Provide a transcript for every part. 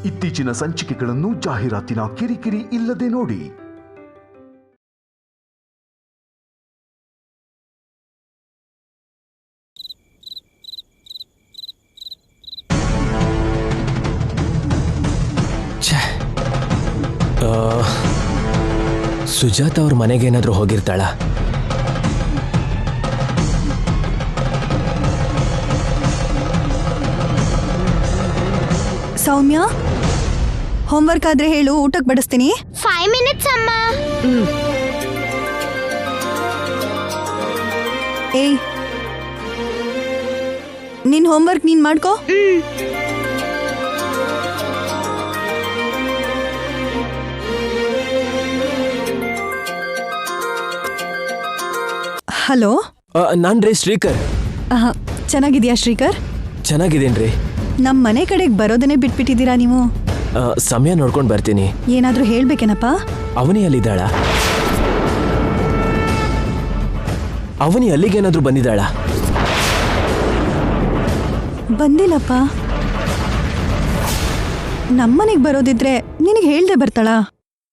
ಇತ್ತೀಚಿನ ಸಂಚಿಕೆಗಳನ್ನು ಜಾಹೀರಾತಿನ ಕಿರಿಕಿರಿ ಇಲ್ಲದೆ ನೋಡಿ. ಸುಜಾತ ಅವ್ರ ಮನೆಗೇನಾದ್ರೂ ಹೋಗಿರ್ತಾಳ? ಸೌಮ್ಯ, ಹೋಮ್ವರ್ಕ್ ಆದ್ರೆ ಹೇಳು, ಊಟಕ್ಕೆ ಬಡಿಸ್ತೀನಿ. 5 minutes ಅಮ್ಮ. ಏಯ್, ನಿನ್ ಹೋಮ್ವರ್ಕ್ ನೀನ್ ಮಾಡ್ಕೋ. ಹಲೋ, ನಾನ್ರಿ ಶ್ರೀಕರ್. ಚೆನ್ನಾಗಿದ್ಯಾ ಶ್ರೀಕರ್? ಚೆನ್ನಾಗಿದ್ದೀನ್ರಿ. ನಮ್ಮ ಮನೆ ಕಡೆಗೆ ಬರೋದನ್ನೇ ಬಿಟ್ಬಿಟ್ಟಿದ್ದೀರಾ ನೀವು? ಸಮಯ ನೋಡ್ಕೊಂಡು ಬರ್ತೀನಿ. ಏನಾದ್ರೂ ಹೇಳ್ಬೇಕೇನಪ್ಪ? ಅವನಿ ಅಲ್ಲಿದ್ದಾಳ? ಅವನಿ ಅಲ್ಲಿಗೇನಾದ್ರೂ ಬಂದಿದ್ದಾಳ? ಬಂದಿಲ್ಲಪ್ಪ. ನಮ್ಮನೆಗೆ ಬರೋದಿದ್ರೆ ನಿನಗೆ ಹೇಳ್ದೆ ಬರ್ತಾಳ?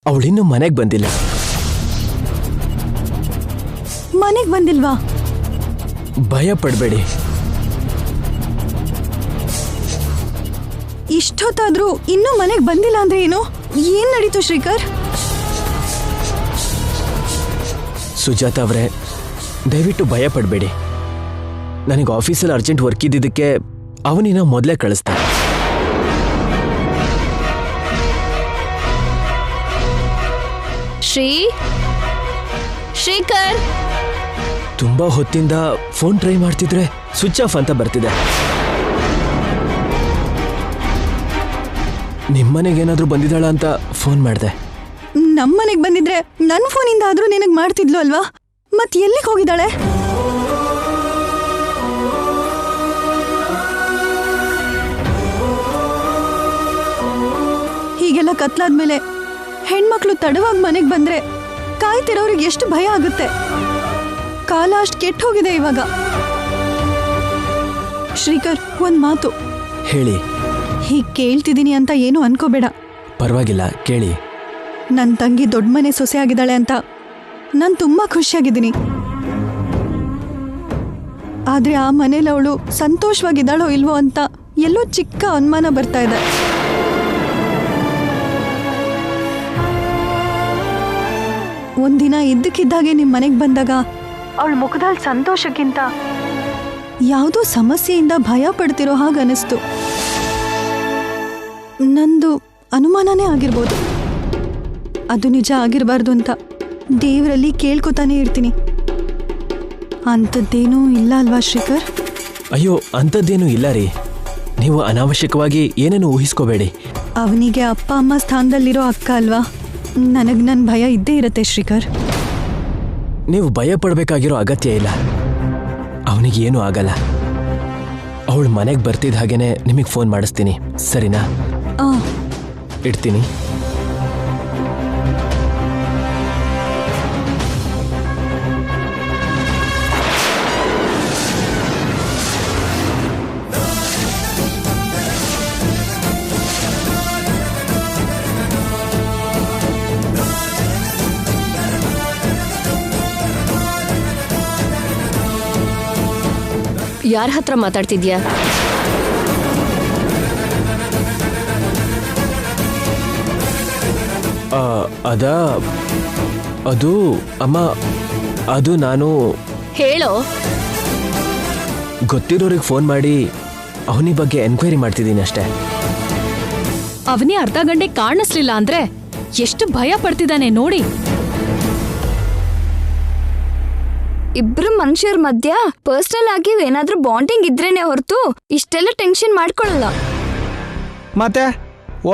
ಅವಳಿನ್ನೂ ಮನೆಗೆ ಬಂದಿಲ್ಲ. ಮನೆಗೆ ಬಂದಿಲ್ವಾ? ಭಯ ಪಡಬೇಡಿ. ಇಷ್ಟೊತ್ತಾದ್ರೂ ಇನ್ನೂ ಮನೆಗೆ ಬಂದಿಲ್ಲ ಅಂದ್ರೆ ಏನು? ಏನ್ ನಡೀತು ಶ್ರೀಕರ್? ಸುಜಾತ ಅವರೇ, ದಯವಿಟ್ಟು ಭಯ ಪಡಬೇಡಿ. ನನಗೆ ಆಫೀಸಲ್ಲಿ ಅರ್ಜೆಂಟ್ ವರ್ಕ್ ಇದ್ದಿದ್ದಕ್ಕೆ ಅವನಿನ ಮೊದಲೇ ಕಳಿಸ್ತಾರೆ. ಶ್ರೀಕರ್, ತುಂಬಾ ಹೊತ್ತಿಂದ ಫೋನ್ ಟ್ರೈ ಮಾಡ್ತಿದ್ರೆ ಸ್ವಿಚ್ ಆಫ್ ಅಂತ ಬರ್ತಿದೆ. ನಿಮ್ಮನೆಗೇನಾದ್ರೂ ಬಂದಿದ್ದಾಳ ಅಂತ ಫೋನ್ ಮಾಡಿದೆ. ನಮ್ಮನೆಗೆ ಬಂದಿದ್ರೆ ನನ್ನ ಫೋನಿಂದ ಆದ್ರೂ ನಿನಗೆ ಮಾಡ್ತಿದ್ಲು ಅಲ್ವಾ? ಮತ್ ಎಲ್ಲಿಗೆ ಹೋಗಿದ್ದಾಳೆ? ಹೀಗೆಲ್ಲ ಕತ್ಲಾದ್ಮೇಲೆ ಹೆಣ್ಮಕ್ಳು ತಡವಾಗಿ ಮನೆಗೆ ಬಂದ್ರೆ ಕಾಯ್ತಿರೋರಿಗೆ ಎಷ್ಟು ಭಯ ಆಗುತ್ತೆ. ಕಾಲ ಅಷ್ಟು ಕೆಟ್ಟು ಹೋಗಿದೆ ಇವಾಗ. ಶ್ರೀಕರ್, ಒಂದ್ ಮಾತು ಹೇಳಿ. ಹೀಗೆ ಕೇಳ್ತಿದ್ದೀನಿ ಅಂತ ಏನು ಅನ್ಕೋಬೇಡ. ಪರವಾಗಿಲ್ಲ, ಕೇಳಿ. ನನ್ನ ತಂಗಿ ದೊಡ್ಡ ಮನೆ ಸೊಸೆ ಆಗಿದ್ದಾಳೆ ಅಂತ ನಾನು ತುಂಬಾ ಖುಷಿಯಾಗಿದ್ದೀನಿ. ಆದ್ರೆ ಆ ಮನೇಲಿ ಅವಳು ಸಂತೋಷವಾಗಿದ್ದಾಳೋ ಇಲ್ವೋ ಅಂತ ಎಲ್ಲೋ ಚಿಕ್ಕ ಅನುಮಾನ ಬರ್ತಾ ಇದೆ. ಒಂದಿನ ಇದ್ದಕ್ಕಿದ್ದಾಗೆ ನಿಮ್ಮ ಮನೆಗೆ ಬಂದಾಗ ಅವಳ ಮುಖದಲ್ಲಿ ಸಂತೋಷಕ್ಕಿಂತ ಯಾವುದೋ ಸಮಸ್ಯೆಯಿಂದ ಭಯ ಪಡ್ತಿರೋ ಹಾಗೆ ಅನಿಸ್ತು. ನಂದು ಅನುಮಾನನೇ ಆಗಿರ್ಬೋದು. ಅದು ನಿಜ ಆಗಿರಬಾರ್ದು ಅಂತ ದೇವರಲ್ಲಿ ಕೇಳ್ಕೊತಾನೆ ಇರ್ತೀನಿ. ಅಂಥದ್ದೇನೂ ಇಲ್ಲ ಅಲ್ವಾ ಶ್ರೀಕರ್? ಅಯ್ಯೋ, ಅಂಥದ್ದೇನೂ ಇಲ್ಲ ರೀ. ನೀವು ಅನಾವಶ್ಯಕವಾಗಿ ಏನೇನು ಊಹಿಸ್ಕೋಬೇಡಿ. ಅವನಿಗೆ ಅಪ್ಪ ಅಮ್ಮ ಸ್ಥಾನದಲ್ಲಿರೋ ಅಕ್ಕ ಅಲ್ವಾ? ನನಗೆ ನನ್ನ ಭಯ ಇದ್ದೇ ಇರುತ್ತೆ ಶ್ರೀಕರ್. ನೀವು ಭಯ ಪಡಬೇಕಾಗಿರೋ ಅಗತ್ಯ ಇಲ್ಲ. ಅವನಿಗೆ ಏನೂ ಆಗಲ್ಲ. ಅವಳು ಮನೆಗೆ ಬರ್ತಿದ್ದ ಹಾಗೇನೆ ನಿಮಗೆ ಫೋನ್ ಮಾಡಿಸ್ತೀನಿ, ಸರಿನಾ? ಇಡ್ತೀನಿ. ಯಾರ ಹತ್ರ ಮಾತಾಡ್ತಿದ್ಯಾ? ಅದು ಅಮ್ಮ, ಅದು ನಾನು ಹೇಳೋ. ಗೊತ್ತಿರೋರಿಗೆ ಫೋನ್ ಮಾಡಿ ಅವನಿ ಬಗ್ಗೆ ಎನ್ಕ್ವೈರಿ ಮಾಡ್ತಿದ್ದೀನಿ ಅಷ್ಟೇ. ಅವನಿ ಅರ್ಧ ಗಂಟೆ ಕಾಣಿಸ್ಲಿಲ್ಲ ಅಂದ್ರೆ ಎಷ್ಟು ಭಯ ಪಡ್ತಿದ್ದಾನೆ ನೋಡಿ. ಇಬ್ರು ಮನುಷ್ಯರ ಮಧ್ಯ ಪರ್ಸನಲ್ ಆಗಿ ಏನಾದ್ರೂ ಬಾಂಡಿಂಗ್ ಇದ್ರೇನೆ ಹೊರತು ಇಷ್ಟೆಲ್ಲ ಟೆನ್ಷನ್ ಮಾಡ್ಕೊಳ್ಳಲ್ಲ. ಮತ್ತೆ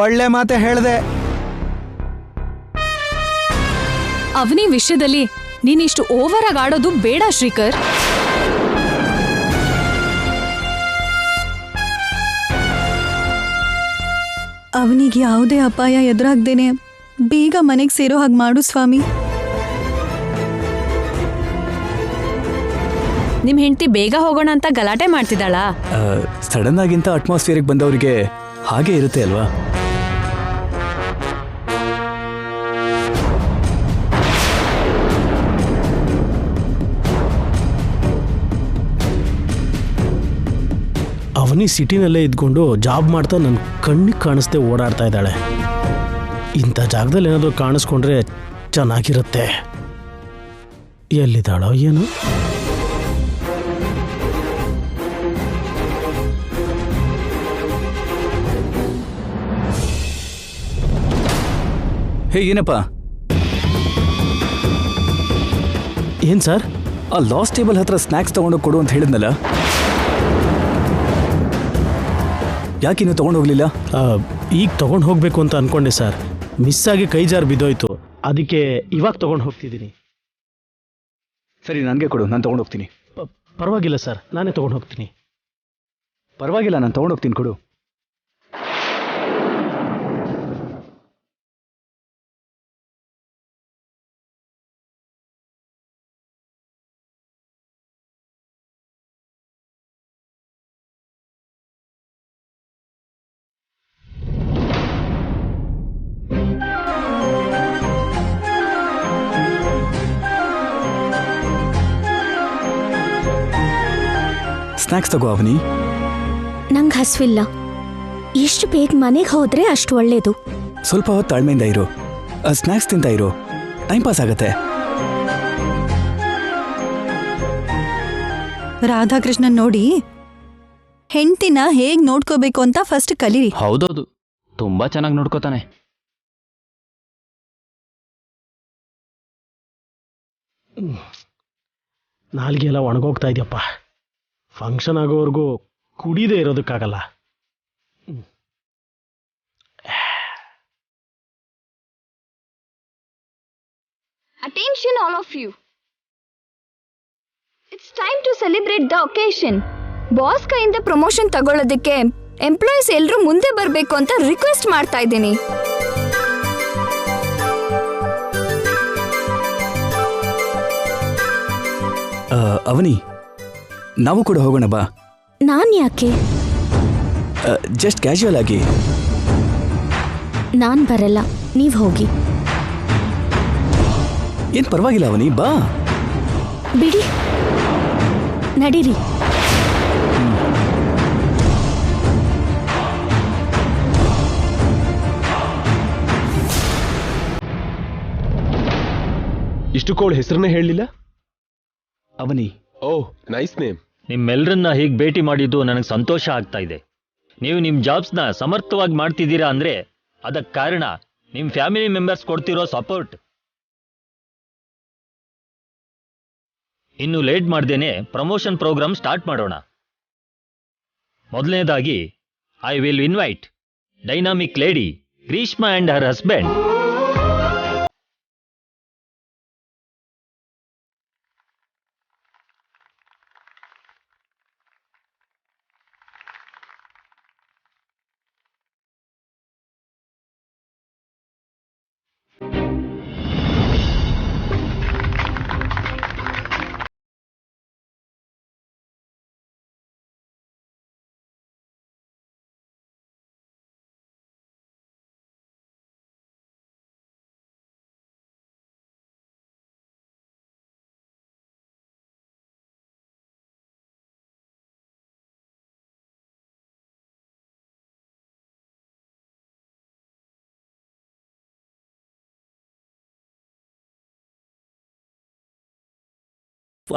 ಒಳ್ಳೆ ಮಾತೆ ಹೇಳ್ದೆ. ಅವನಿ ವಿಷಯದಲ್ಲಿ ನೀನಿಷ್ಟು ಓವರ್ ಆಗಿ ಆಡೋದು ಬೇಡ ಶ್ರೀಕರ್. ಅವನಿಗೆ ಯಾವುದೇ ಅಪಾಯ ಎದುರಾಗ್ದೇನೆ ಬೇಗ ಮನೆಗೆ ಸೇರೋ ಹಾಗೆ ಮಾಡು ಸ್ವಾಮಿ. ನಿಮ್ ಹೆಂಡತಿ ಬೇಗ ಹೋಗೋಣ ಅಂತ ಗಲಾಟೆ ಮಾಡ್ತಿದ್ದಾಳಾ? ಸಡನ್ ಆಗಿಂತ ಅಟ್ಮಾಸ್ಫಿಯರ್ಗೆ ಬಂದವರಿಗೆ ಹಾಗೆ ಇರುತ್ತೆ ಅಲ್ವಾ? ಅವನಿ ಸಿಟಿನಲ್ಲೇ ಇದ್ಕೊಂಡು ಜಾಬ್ ಮಾಡ್ತಾ ನನ್ನ ಕಣ್ಣಿಗೆ ಕಾಣಿಸ್ದೆ ಓಡಾಡ್ತಾ ಇದ್ದಾಳೆ. ಇಂಥ ಜಾಗದಲ್ಲಿ ಏನಾದರೂ ಕಾಣಿಸ್ಕೊಂಡ್ರೆ ಚೆನ್ನಾಗಿರುತ್ತೆ. ಎಲ್ಲಿದ್ದಾಳೋ ಏನು? ಹೇ ಏನಪ್ಪ? ಏನು ಸರ್? ಆ ಲಾಸ್ಟ್ ಟೇಬಲ್ ಹತ್ರ ಸ್ನ್ಯಾಕ್ಸ್ ತಗೊಂಡೋಗಿ ಕೊಡು ಅಂತ ಹೇಳಿದ್ನಲ್ಲ, ಯಾಕಿನ್ನೂ ತೊಗೊಂಡೋಗ್ಲಿಲ್ಲ? ಈಗ ತೊಗೊಂಡು ಹೋಗಬೇಕು ಅಂತ ಅಂದ್ಕೊಂಡೆ ಸರ್. ಮಿಸ್ ಆಗಿ ಕೈ ಜಾರು ಬಿದ್ದೋಯ್ತು, ಅದಕ್ಕೆ ಇವಾಗ ತೊಗೊಂಡು ಹೋಗ್ತಿದ್ದೀನಿ. ಸರಿ, ನನಗೆ ಕೊಡು, ನಾನು ತೊಗೊಂಡೋಗ್ತೀನಿ. ಪರವಾಗಿಲ್ಲ ಸರ್, ನಾನೇ ತೊಗೊಂಡು ಹೋಗ್ತೀನಿ. ಪರವಾಗಿಲ್ಲ, ನಾನು ತೊಗೊಂಡೋಗ್ತೀನಿ, ಕೊಡು. ಸ್ನ್ಯಾಕ್ಸ್ ತಗೋ ಅವನಿ. ನಂಗೆ ಹಸ್ವಿಲ್ಲ. ಎಷ್ಟು ಬೇಗ ಮನೆಗೆ ಹೋದ್ರೆ ಅಷ್ಟು ಒಳ್ಳೇದು. ಸ್ವಲ್ಪ ಹೊತ್ತು ತಾಳ್ಮೆಯಿಂದ ಇರು, ಸ್ನ್ಯಾಕ್ಸ್ ತಿಂತ ಇರು, ಟೈಮ್ ಪಾಸ್ ಆಗತ್ತೆ. ರಾಧಾಕೃಷ್ಣನ್ ನೋಡಿ ಹೆಂಡ್ತಿನ ಹೇಗ್ ನೋಡ್ಕೋಬೇಕು ಅಂತ ಫಸ್ಟ್ ಕಲೀರಿ. ಹೌದೌದು, ತುಂಬಾ ಚೆನ್ನಾಗಿ ನೋಡ್ಕೋತಾನೆ. ನಾಲ್ಗೆಲ್ಲ ಒಣಗೋಗ್ತಾ ಇದೆಯಪ್ಪ. ಫಂಕ್ಷನ್ ಆಗೋವರೆಗೂ ಕುಡಿದೇ ಇರೋದಕ್ಕಾಗಲ್ಲ. Attention all of you. It's time to celebrate the occasion. Boss ಕೈಯಿಂದ ಪ್ರಮೋಷನ್ ತಗೊಳ್ಳೋದಕ್ಕೆ ಎಂಪ್ಲಾಯೀಸ್ ಎಲ್ಲರೂ ಮುಂದೆ ಬರಬೇಕು ಅಂತ ರಿಕ್ವೆಸ್ಟ್ ಮಾಡ್ತಾ ಇದ್ದೀನಿ. ಅವನಿ, ನಾವು ಕೂಡ ಹೋಗೋಣ ಬಾ. ನಾನ್ ಯಾಕೆ? ಜಸ್ಟ್ ಕ್ಯಾಶುಯಲ್ ಆಗಿ. ನಾನ್ ಬರಲ್ಲ, ನೀವ್ ಹೋಗಿ. ಏನ್ ಪರವಾಗಿಲ್ಲ ಅವನಿ, ಬಾ. ಬಿಡಿ, ನಡೀರಿ. ಇಷ್ಟಕ್ಕವಳ ಹೆಸರನ್ನೇ ಹೇಳಲಿಲ್ಲ ಅವನಿ. ಓಹ್, ನೈಸ್ ನೇಮ್. ನಿಮ್ಮೆಲ್ಲರನ್ನ ಹೀಗೆ ಭೇಟಿ ಮಾಡಿದ್ದು ನನಗೆ ಸಂತೋಷ ಆಗ್ತಾ ಇದೆ. ನೀವು ನಿಮ್ಮ ಜಾಬ್ಸ್ನ ಸಮರ್ಥವಾಗಿ ಮಾಡ್ತಿದ್ದೀರಾ ಅಂದ್ರೆ ಅದಕ್ಕೆ ಕಾರಣ ನಿಮ್ಮ ಫ್ಯಾಮಿಲಿ ಮೆಂಬರ್ಸ್ ಕೊಡ್ತಿರೋ ಸಪೋರ್ಟ್. ಇನ್ನು ಲೇಟ್ ಮಾಡ್ದೇನೆ ಪ್ರಮೋಷನ್ ಪ್ರೋಗ್ರಾಮ್ ಸ್ಟಾರ್ಟ್ ಮಾಡೋಣ. ಮೊದಲನೇದಾಗಿ I will invite dynamic lady Greeshma and her husband.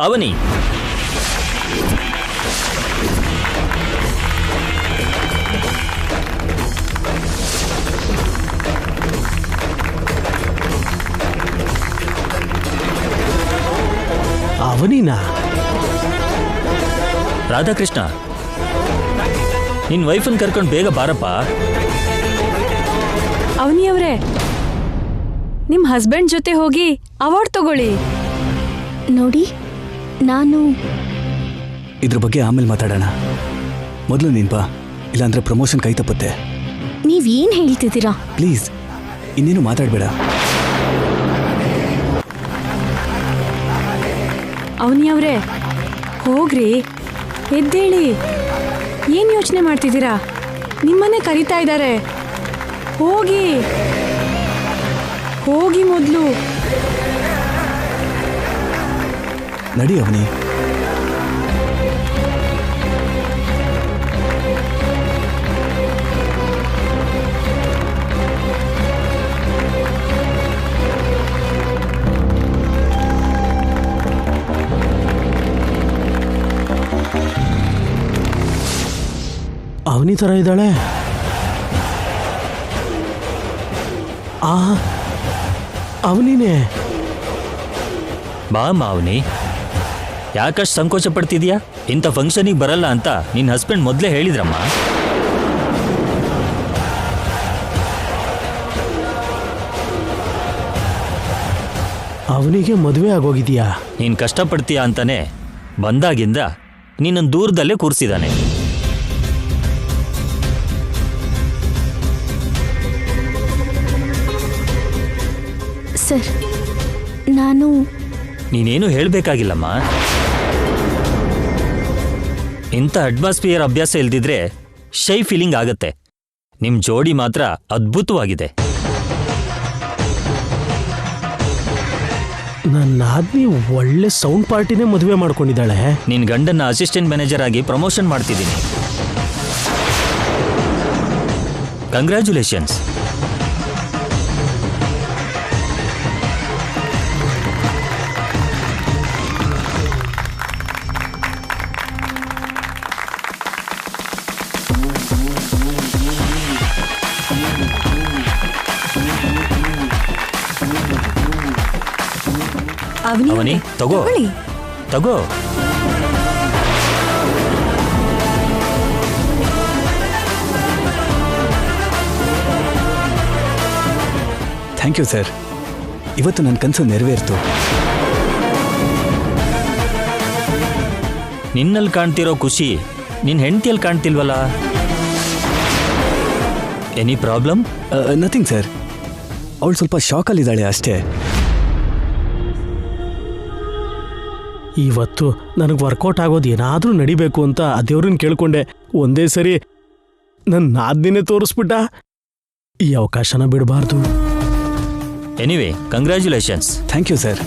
Avani, ಅವನಿನಾ? ರಾಧಾಕೃಷ್ಣ, ನಿನ್ ವೈಫನ್ ಕರ್ಕೊಂಡು ಬೇಗ ಬಾರಪ್ಪ. ಅವನಿಯವ್ರೆ, ನಿಮ್ ಹಸ್ಬೆಂಡ್ ಜೊತೆ ಹೋಗಿ ಅವಾರ್ಡ್ ತಗೊಳ್ಳಿ. ನೋಡಿ, ನಾನು ಇದ್ರ ಬಗ್ಗೆ ಆಮೇಲೆ ಮಾತಾಡೋಣ. ಮೊದಲು ನೀನ್ ಬಾ, ಇಲ್ಲಾಂದ್ರೆ ಪ್ರಮೋಷನ್ ಕೈ ತಪ್ಪುತ್ತೆ. ನೀವೇನ್ ಹೇಳ್ತಿದ್ದೀರಾ? ಪ್ಲೀಸ್, ಇನ್ನೇನು ಮಾತಾಡಬೇಡ. ಅವನಿಯವ್ರೆ, ಹೋಗ್ರಿ, ಎದ್ದೇಳಿ. ಏನ್ ಯೋಚನೆ ಮಾಡ್ತಿದ್ದೀರಾ? ನಿಮ್ಮನ್ನೇ ಕರೀತಾ ಇದ್ದಾರೆ. ಹೋಗಿ ಹೋಗಿ ಮೊದಲು. ನಡಿ ಅವನಿ. ಥರ ಇದ್ದಾಳೆ. ಅವನಿನೇ. ಬಾ ಮಾವನಿ, ಯಾಕಷ್ಟು ಸಂಕೋಚ ಪಡ್ತಿದ್ಯಾ? ಇಂಥ ಫಂಕ್ಷನಿಗೆ ಬರಲ್ಲ ಅಂತ ನಿನ್ನ ಹಸ್ಬೆಂಡ್ ಮೊದಲೇ ಹೇಳಿದ್ರಮ್ಮ. ಅವನಿಗೆ ಮದುವೆ ಆಗೋಗಿದೆಯಾ? ನೀನು ಕಷ್ಟಪಡ್ತೀಯಾ ಅಂತಾನೆ ಬಂದಾಗಿಂದ ನಿನ್ನನ್ನು ದೂರದಲ್ಲೇ ಕೂರಿಸಿದಾನೆ. ಸರ್, ನಾನು ನೀನೇನು ಹೇಳಬೇಕಾಗಿಲ್ಲಮ್ಮ. ಇಂಥ ಅಟ್ಮಾಸ್ಫಿಯರ್ ಅಭ್ಯಾಸ ಇಲ್ದಿದ್ರೆ ಶೈ ಫೀಲಿಂಗ್ ಆಗತ್ತೆ. ನಿಮ್ಮ ಜೋಡಿ ಮಾತ್ರ ಅದ್ಭುತವಾಗಿದೆ. ನನ್ನ ಆದ್ಮಿ ಒಳ್ಳೆ ಸೌಂಡ್ ಪಾರ್ಟಿನೇ ಮದುವೆ ಮಾಡ್ಕೊಂಡಿದ್ದಾಳೆ. ನಿನ್ನ ಗಂಡನ್ನ ಅಸಿಸ್ಟೆಂಟ್ ಮ್ಯಾನೇಜರ್ ಆಗಿ ಪ್ರಮೋಷನ್ ಮಾಡ್ತಿದ್ದೀನಿ. ಕಂಗ್ರ್ಯಾಚುಲೇಷನ್ಸ್. ಅವನಿ ತಗೋ ತಗೋ. Thank you sir. ಇವತ್ತು ನನ್ನ ಕನಸು ನೆರವೇರ್ತು. ನಿನ್ನಲ್ಲಿ ಕಾಣ್ತಿರೋ ಖುಷಿ ನಿನ್ನ ಹೆಂಡತಿಯಲ್ಲಿ ಕಾಣ್ತಿಲ್ವಲ್ಲ? Any problem? Nothing sir. ಅವಳು ಸ್ವಲ್ಪ ಶಾಕಲ್ಲಿದ್ದಾಳೆ ಅಷ್ಟೇ. ಇವತ್ತು ನನಗೆ ವರ್ಕೌಟ್ ಆಗೋದು ಏನಾದರೂ ನಡಿಬೇಕು ಅಂತ ಆ ದೇವ್ರನ್ನ ಕೇಳ್ಕೊಂಡೆ. ಒಂದೇ ಸರಿ ನನ್ನ ನಾದ್ನಿನೇ ತೋರಿಸ್ಬಿಟ್ಟ. ಈ ಅವಕಾಶನ ಬಿಡಬಾರ್ದು. Anyway, congratulations. Thank you sir.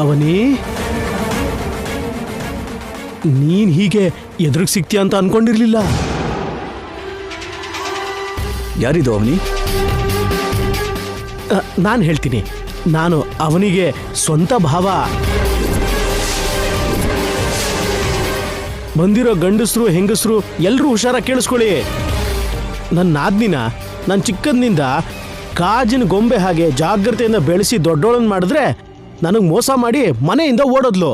Avani, ನೀನ್ ಹೀಗೆ ಎದುರಿಗೆ ಸಿಗ್ತೀಯ ಅಂತ ಅನ್ಕೊಂಡಿರ್ಲಿಲ್ಲ. ಯಾರಿದು ಅವನಿ? ನಾನು ಹೇಳ್ತೀನಿ. ನಾನು ಅವನಿಗೆ ಸ್ವಂತ ಭಾವ. ಬಂದಿರೋ ಗಂಡಸರು ಹೆಂಗಸರು ಎಲ್ಲರೂ ಹುಷಾರ ಕೇಳಿಸ್ಕೊಳ್ಳಿ. ನನ್ನ ನಾದ್ನಿನ ನನ್ನ ಚಿಕ್ಕಂದಿನಿಂದ ಕಾಜಿನ ಗೊಂಬೆ ಹಾಗೆ ಜಾಗ್ರತೆಯಿಂದ ಬೆಳೆಸಿ ದೊಡ್ಡೋಳನ್ ಮಾಡಿದ್ರೆ ನನಗೆ ಮೋಸ ಮಾಡಿ ಮನೆಯಿಂದ ಓಡೋದ್ಲು.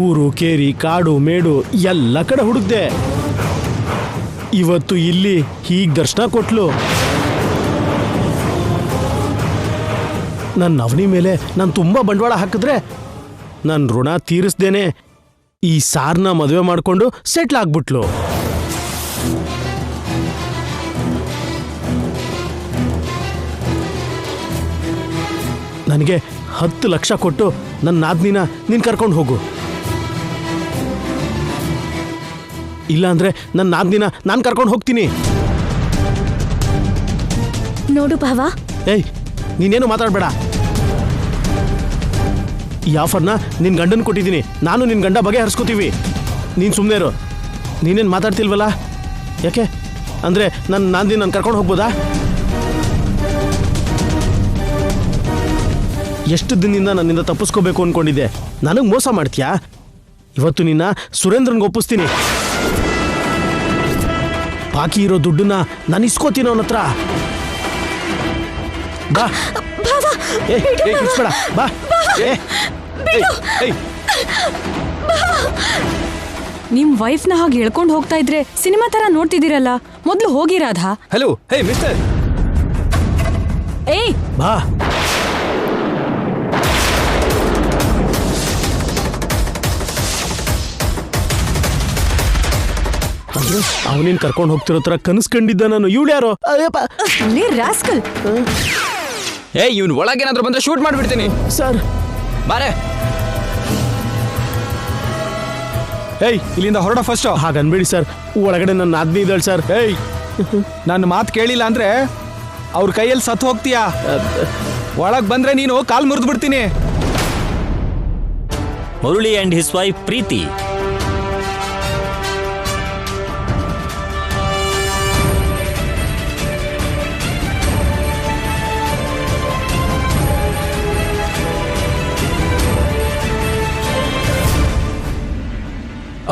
ಊರು ಕೇರಿ ಕಾಡು ಮೇಡು ಎಲ್ಲ ಕಡೆ ಹುಡುಕ್ದೆ. ಇವತ್ತು ಇಲ್ಲಿ ಹೀಗೆ ದರ್ಶನ ಕೊಟ್ಲು. ನನ್ನ ಅವನಿ ಮೇಲೆ ನಾನು ತುಂಬ ಬಂಡವಾಳ ಹಾಕಿದ್ರೆ ನನ್ನ ಋಣ ತೀರಿಸ್ದೇನೆ ಈ ಸಾರ್ನ ಮದುವೆ ಮಾಡಿಕೊಂಡು ಸೆಟ್ಲ್ ಆಗ್ಬಿಟ್ಲು. ನನಗೆ 10 ಲಕ್ಷ ಕೊಟ್ಟು ನನ್ನ ನಾದ್ನಿನ ನೀನು ಕರ್ಕೊಂಡು ಹೋಗು. ಇಲ್ಲ ಅಂದ್ರೆ ನನ್ನ ನಾದ್ನಿನ ನಾನು ಕರ್ಕೊಂಡು ಹೋಗ್ತೀನಿ. ನೋಡು ಭಾವ. ಏಯ್, ನೀನೇನು ಮಾತಾಡಬೇಡ. ಈ ಆಫರ್ನ ನಿನ್ನ ಗಂಡನ ಕೊಟ್ಟಿದ್ದೀನಿ. ನಾನು ನಿನ್ನ ಗಂಡ ಬಗೆ ಹರಿಸ್ಕೋತೀವಿ. ನೀನು ಸುಮ್ಮನೆ ಇರು. ನೀನೇನು ಮಾತಾಡ್ತಿಲ್ವಲ್ಲ? ಯಾಕೆ ಅಂದರೆ ನನ್ನ ನಾದ್ನಿ ನಾನು ಕರ್ಕೊಂಡು ಹೋಗ್ಬೋದಾ? ಎಷ್ಟು ದಿನದಿಂದ ನನ್ನಿಂದ ತಪ್ಪಿಸ್ಕೋಬೇಕು ಅಂದ್ಕೊಂಡಿದ್ದೆ. ನನಗೆ ಮೋಸ ಮಾಡ್ತೀಯಾ? ಇವತ್ತು ನಿನ್ನ ಸುರೇಂದ್ರನ್ಗೆ ಒಪ್ಪಿಸ್ತೀನಿ. ಬಾಕಿ ಇರೋ ದುಡ್ಡನ್ನ ನಾನು ಇಸ್ಕೋತೀನಿ ಅವನ ಹತ್ರ. ಬಾ. ಇಸ್ಬೇಡ. ಬಾ. ನಿಮ್ ವೈಫ್ನ ಹಾಗೆ ಹೇಳ್ಕೊಂಡು ಹೋಗ್ತಾ ಇದ್ರೆ ಸಿನಿಮಾ ತರ ನೋಡ್ತಿದ್ದೀರಲ್ಲ. ಮೊದ್ಲು ಹೋಗಿ ರಾಧಾ. ಹಲೋ. ಹೇ ಮಿಸ್ಟರ್. ಏಯ್, ಬಾ. ಅವನೇನ್ ಕರ್ಕೊಂಡು ಹೋಗ್ತಿರೋ ತರ ಕನಸ್ಕೊಂಡಿದ್ದ ನಾನು. ಇವಳು ಯಾರೋ? ರಾಸ್ಕಲ್. ಇವನ್ ಒಳಗೇನಾದ್ರೂ ಬಂದ್ರೆ ಶೂಟ್ ಮಾಡ್ಬಿಡ್ತೀನಿ ಸರ್. ಬಾರೆ. ಏಯ್ ಇಲ್ಲಿಂದ ಹೊರಡ ಫಸ್ಟ್. ಹಾಗನ್ಬೇಡಿ ಸರ್, ಒಳಗಡೆ ನನ್ನ ನಾದ್ನಿ ಇದ್ದಾಳೆ ಸರ್. ಏಯ್ ನನ್ನ ಮಾತು ಕೇಳಿಲ್ಲ ಅಂದ್ರೆ ಅವ್ರ ಕೈಯಲ್ಲಿ ಸತ್ತು ಹೋಗ್ತೀಯಾ. ಒಳಗ್ ಬಂದ್ರೆ ನೀನು ಕಾಲ್ ಮುರಿದು ಬಿಡ್ತೀನಿ. ಮುರಳಿ ಅಂಡ್ ಹಿಸ್ ವೈಫ್ ಪ್ರೀತಿ.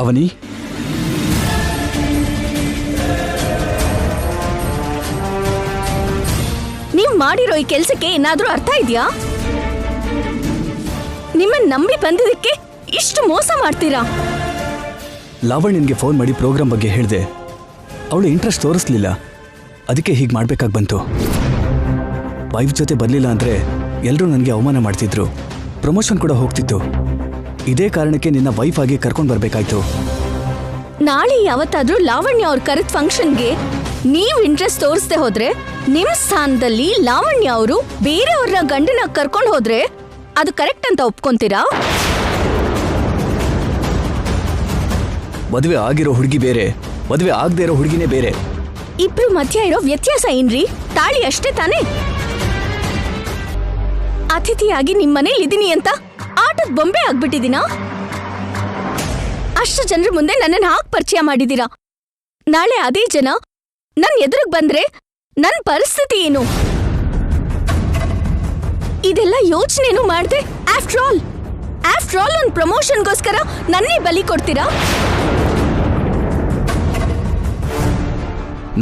ಅವನಿ, ನೀವ್ ಮಾಡಿರೋ ಈ ಕೆಲ್ಸಕ್ಕೆ ಏನಾದ್ರೂ ಅರ್ಥ ಇದೆಯಾ? ನಿಮ್ಮನ್ನ ನಂಬಿ ಬಂದಿದ್ದಕ್ಕೆ ಇಷ್ಟು ಮೋಸ ಮಾಡ್ತೀರಾ? ಲಾವಣ್ಯನ್ಗೆ ಫೋನ್ ಮಾಡಿ ಪ್ರೋಗ್ರಾಮ್ ಬಗ್ಗೆ ಹೇಳಿದೆ. ಅವಳು ಇಂಟ್ರೆಸ್ಟ್ ತೋರಿಸ್ಲಿಲ್ಲ, ಅದಕ್ಕೆ ಹೀಗೆ ಮಾಡ್ಬೇಕಾಗಿ ಬಂತು. ವೈಫ್ ಜೊತೆ ಬರಲಿಲ್ಲ ಅಂದರೆ ಎಲ್ಲರೂ ನನಗೆ ಅವಮಾನ ಮಾಡ್ತಿದ್ರು, ಪ್ರಮೋಷನ್ ಕೂಡ ಹೋಗ್ತಿತ್ತು. ಇದೇ ಕಾರಣಕ್ಕೆ ನಿನ್ನ ವೈಫ್ ಆಗಿ ಕರ್ಕೊಂಡು ಬರಬೇಕಾಯ್ತು. ನಾಳೆ ಯಾವತ್ತಾದ್ರೂ ಲಾವಣ್ಯ ಅವ್ರ ಕರೆದ ಫಂಕ್ಷನ್ಗೆ ನೀವ್ ಇಂಟ್ರೆಸ್ಟ್ ತೋರಿಸದೆ ಹೋದ್ರೆ, ನಿಮ್ ಸ್ಥಾನದಲ್ಲಿ ಲಾವಣ್ಯ ಅವರು ಬೇರೆಯವ್ರನ್ನ ಗಂಡನ ಕರ್ಕೊಂಡು ಹೋದ್ರೆ ಅದು ಕರೆಕ್ಟ್ ಅಂತ ಒಪ್ಕೊಂತೀರಾ? ಮದುವೆ ಆಗಿರೋ ಹುಡುಗಿ ಬೇರೆ, ಮದುವೆ ಆಗದೆ ಇರೋ ಹುಡುಗಿನೇ ಬೇರೆ. ಇಬ್ರು ಮಧ್ಯ ಇರೋ ವ್ಯತ್ಯಾಸ ಏನ್ರಿ? ತಾಳಿ ಅಷ್ಟೇ ತಾನೇ. ಅತಿಥಿಯಾಗಿ ನಿಮ್ ಮನೇಲಿ ಇದೀನಿ ಅಂತ ಆಟದ ಬೊಂಬೆ ಆಗ್ಬಿಟ್ಟಿದೀನಾ? ಅಷ್ಟು ಜನರ ಮುಂದೆ ನನ್ನನ್ನು ಹಾಕ್ ಪರಿಚಯ ಮಾಡಿದೀರಾ. ನಾಳೆ ಅದೇ ಜನ ನನ್ ಎದುರಿಗೆ ಬಂದ್ರೆ ನನ್ ಪರಿಸ್ಥಿತಿ ಏನು? ಇದೆಲ್ಲ ಯೋಚನೆನೂ ಮಾಡ್ದೆ ಆಫ್ಟರ್ ಆಲ್ ಒಂದ್ ಪ್ರಮೋಷನ್ಗೋಸ್ಕರ ನನ್ನೇ ಬಲಿ ಕೊಡ್ತೀರಾ?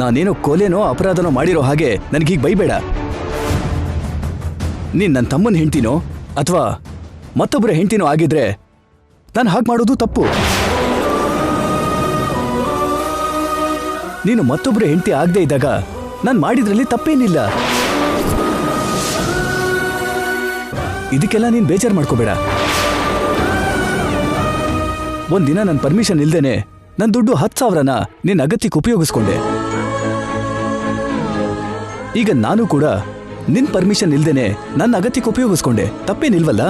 ನಾನೇನೋ ಕೊಲೆನೋ ಅಪರಾಧನೋ ಮಾಡಿರೋ ಹಾಗೆ ನನಗೀಗ ಬೈಬೇಡ. ನೀನ್ ನನ್ನ ತಮ್ಮನ ಹೆಂಡ್ತಿನೋ ಅಥವಾ ಮತ್ತೊಬ್ಬರ ಹೆಂಡ್ತಿನೋ ಆಗಿದ್ರೆ ನಾನು ಹಾಗೆ ಮಾಡೋದು ತಪ್ಪು. ನೀನು ಮತ್ತೊಬ್ಬರ ಹೆಂಡ್ತಿ ಆಗದೆ ಇದ್ದಾಗ ನಾನು ಮಾಡಿದ್ರಲ್ಲಿ ತಪ್ಪೇನಿಲ್ಲ. ಇದಕ್ಕೆಲ್ಲ ನೀನು ಬೇಜಾರು ಮಾಡ್ಕೋಬೇಡ. ಒಂದಿನ ನನ್ನ ಪರ್ಮಿಷನ್ ಇಲ್ದೇನೆ ನನ್ನ ದುಡ್ಡು 10,000ನ ನಿನ್ನ ಅಗತ್ಯಕ್ಕೆ ಉಪಯೋಗಿಸ್ಕೊಂಡೆ. ಈಗ ನಾನು ಕೂಡ ನಿನ್ ಪರ್ಮಿಷನ್ ಇಲ್ದೇನೆ ನನ್ನ ಅಗತ್ಯಕ್ಕೆ ಉಪಯೋಗಿಸ್ಕೊಂಡೆ. ತಪ್ಪೇನಿಲ್ವಲ್ಲ?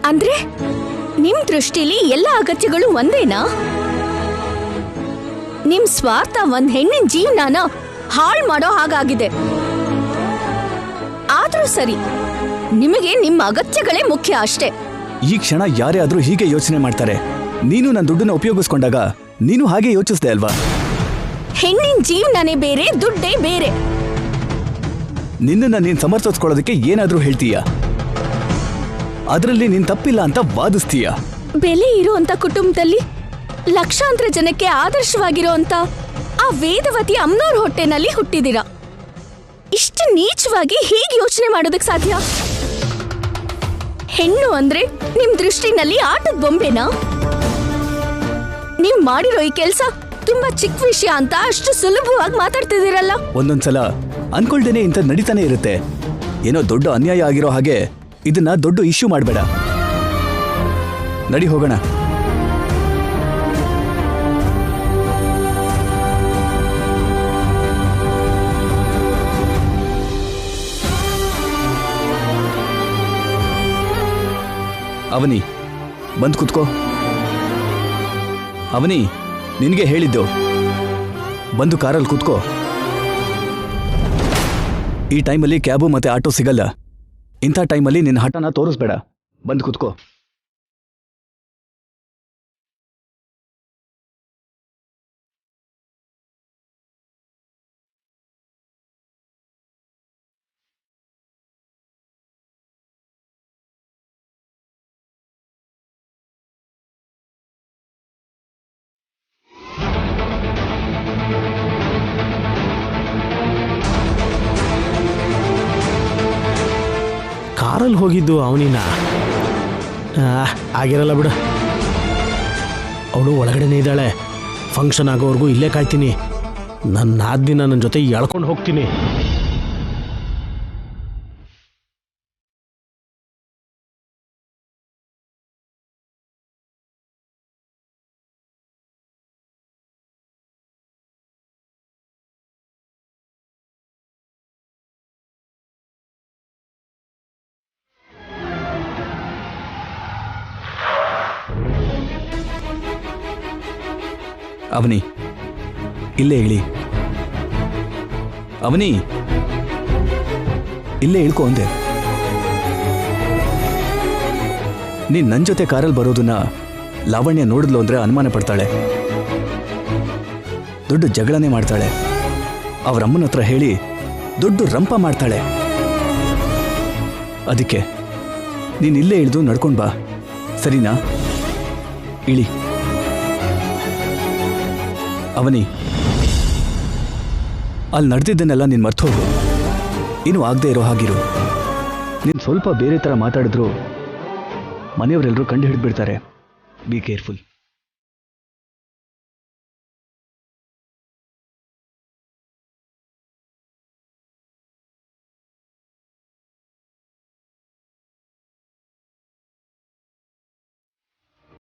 ಅಂದ್ರೆ ನಿಮ್ ದೃಷ್ಟಿಲಿ ಎಲ್ಲ ಅಗತ್ಯಗಳು ಒಂದೇನಾ? ನಿಮ್ ಸ್ವಾರ್ಥ ಒಂದ್ ಹೆಣ್ಣಿನ ಜೀವನಾನ ಹಾಳು ಮಾಡೋ ಹಾಗಾಗಿದೆ. ಆದ್ರೂ ಸರಿ, ನಿಮಗೆ ನಿಮ್ಮ ಅಗತ್ಯಗಳೇ ಮುಖ್ಯ ಅಷ್ಟೇ. ಈ ಕ್ಷಣ ಯಾರೇ ಆದ್ರೂ ಹೀಗೆ ಯೋಚನೆ ಮಾಡ್ತಾರೆ. ನೀನು ನನ್ನ ದುಡ್ಡನ್ನ ಉಪಯೋಗಿಸ್ಕೊಂಡಾಗ ನೀನು ಹಾಗೆ ಯೋಚಿಸ್ದೆ ಅಲ್ವಾ? ಹೆಣ್ಣಿನ ಜೀವನನೇ ಬೇರೆ, ದುಡ್ಡೇ ಬೇರೆ. ನಿನ್ನನ್ನ ನೀನ್ ಸಮರ್ಥಿಸ್ಕೊಳ್ಳೋದಕ್ಕೆ ಏನಾದ್ರೂ ಹೇಳ್ತೀಯ, ಅದರಲ್ಲಿ ನೀನ್ ತಪ್ಪಿಲ್ಲ ಅಂತ ವಾದಿಸ್ತೀಯ. ಬೆಲೆ ಇರುವಂತ ಕುಟುಂಬದಲ್ಲಿ ಲಕ್ಷಾಂತರ ಜನಕ್ಕೆ ಆದರ್ಶವಾಗಿರುವಂತ ಆ ವೇದವತಿ ಅಮ್ಮನವ್ರ ಹೊಟ್ಟೆನಲ್ಲಿ ಹುಟ್ಟಿದಿರ. ಇಷ್ಟು ನೀಚವಾಗಿ ಹೀಗೆ ಯೋಚನೆ ಮಾಡೋದಕ್ಕೆ ಸಾಧ್ಯ? ಹೆಣ್ಣು ಅಂದ್ರೆ ನಿಮ್ ದೃಷ್ಟಿನಲ್ಲಿ ಆಟದ ಬೊಂಬೆನಾ? ನೀವ್ ಮಾಡಿರೋ ಈ ಕೆಲ್ಸ ತುಂಬಾ ಚಿಕ್ಕ ವಿಷಯ ಅಂತ ಅಷ್ಟು ಸುಲಭವಾಗಿ ಮಾತಾಡ್ತಿದ್ದೀರಲ್ಲ. ಒಂದೊಂದ್ಸಲ ಅನ್ಕೊಳ್ದೇನೆ ಇಂಥದ್ದು ನಡೀತಾನೆ ಇರುತ್ತೆ. ಏನೋ ದೊಡ್ಡ ಅನ್ಯಾಯ ಆಗಿರೋ ಹಾಗೆ ಇದನ್ನ ದೊಡ್ಡ ಇಶ್ಯೂ ಮಾಡಬೇಡ. ನಡಿ ಹೋಗೋಣ. ಅವನಿ, ಬಂದು ಕುತ್ಕೋ. ಅವನಿ, ನಿನಗೆ ಹೇಳಿದ್ದು, ಬಂದು ಕಾರಲ್ಲಿ ಕುತ್ಕೋ. ಈ ಟೈಮಲ್ಲಿ ಕ್ಯಾಬು ಮತ್ತೆ ಆಟೋ ಸಿಗಲ್ಲ. ಇಂಥ ಟೈಮಲ್ಲಿ ನಿನ್ನ ಹಠನ ತೋರಿಸ್ಬೇಡ. ಬಂದು ಕುತ್ಕೋ. ಕಾರಲ್ಲಿ ಹೋಗಿದ್ದು ಅವನಿನ ಆಗಿರಲ್ಲ ಬಿಡು. ಅವಳು ಒಳಗಡೆನೇ ಇದ್ದಾಳೆ. ಫಂಕ್ಷನ್ ಆಗೋವರೆಗೂ ಇಲ್ಲೇ ಕಾಯ್ತೀನಿ. ನನ್ನ ಆದ್ಮಿನ ನನ್ನ ಜೊತೆ ಎಳ್ಕೊಂಡು ಹೋಗ್ತೀನಿ. ಅವನಿ ಇಲ್ಲೇ ಇಳಿ. ಅವನಿ ಇಲ್ಲೇ ಇಳ್ಕೊ ಅಂದೆ. ನೀನ್ ನನ್ನ ಜೊತೆ ಕಾರಲ್ಲಿ ಬರೋದನ್ನ ಲಾವಣ್ಯ ನೋಡಿದ್ಲು ಅಂದ್ರೆ ಅನುಮಾನ ಪಡ್ತಾಳೆ, ದೊಡ್ಡ ಜಗಳನೇ ಮಾಡ್ತಾಳೆ, ಅವರಮ್ಮನ ಹತ್ರ ಹೇಳಿ ದೊಡ್ಡ ರಂಪ ಮಾಡ್ತಾಳೆ. ಅದಕ್ಕೆ ನೀನ್ ಇಲ್ಲೇ ಇಳಿದು ನಡ್ಕೊಂಡ್ ಬಾ, ಸರಿನಾ? ಇಳಿ. ಅವನಿ, ಅಲ್ಲಿ ನಡೆದಿದ್ದನ್ನೆಲ್ಲ ನೀನು ಮರ್ತು ಹೋಗು. ಇನ್ನೂ ಆಗದೆ ಇರೋ ಹಾಗಿರು. ನೀನು ಸ್ವಲ್ಪ ಬೇರೆ ಥರ ಮಾತಾಡಿದ್ರು ಮನೆಯವರೆಲ್ಲರೂ ಕಂಡು ಹಿಡಿದ್ಬಿಡ್ತಾರೆ. Be careful.